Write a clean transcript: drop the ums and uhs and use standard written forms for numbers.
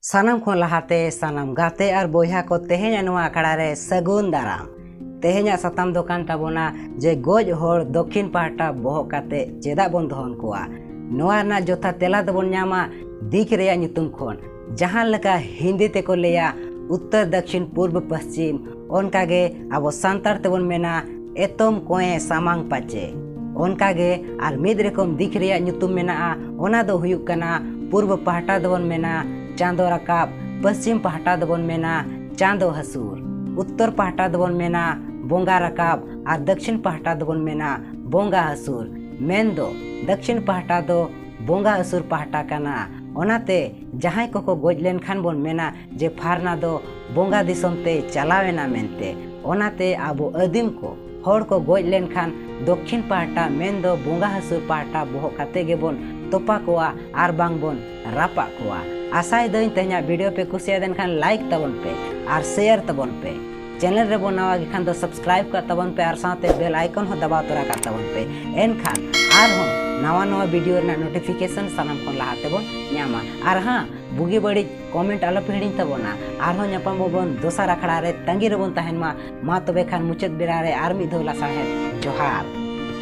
सानम को लहाते सानम गाते और बोहा को तेहें आखड़ा रे सगुन दाराम तेहें साताम दोकान ताबोना जे गोज होड़ दक्षिण पाहटा बोह काते चेदा बोन दोहन कोआ नोआ ना जोथा तेला दबोन न्यामा दिख रेया ᱧᱩᱛᱩᱢ खोन जहां लका हिंदी तेको लेया उत्तर दक्षिण पूर्व पश्चिम ओनकागे अब सांतार तेबोन मेना एतोम कोए सामांग पाचे ओनकागे आर मिद रकम दिख रेया ᱧᱩᱛᱩᱢ मेना ओना दो हुयुक कना पूर्व पाहटा दबोन मेना चांदो रकाब पश्चिम पाहटा दबोन मेना चांदो हसूर उत्तर पाहटा दबोन मेना बोंगा रकाब और दक्षिण पाहटा दबोन मेना बोंगा हसूर मेन दो दक्षिण पाहटा दो बोंगा हसूर पाहटा कना ओनाते जहां को गोज लेन खान बोन मेना जे फारना दो बोंगा दिसोमते चलावेना मेनते ओनाते आबो आदिम को होड़ को गोज लेन खान दक्षिण पाहटा मेन दो बोंगा हसूर पाहटा बोह काते गे बोन तोपा कोआ आर बांग बोन रापा कोआ आशाय दई तेहना वीडियो पे कुसिया देन खान लाइक तबन पे और शेयर तबन पे चैनल रे बनावा के खान तो सब्सक्राइब कर तबन पे और साथे बेल आइकन हो दबाव तोरा कर तबन पे एन खान आर हो नवा नवा वीडियो ना नोटिफिकेशन सानम को लहाते बोन न्यामा और हां बुगी बड़ी कमेंट आलो पे हिडिन तबोना आर हो न्यापाम बोन दोसर अखड़ा रे तंगी रे बोन तहन मा तबे खान मुचत बेरा रे आर मि धोला साहेब जोहार।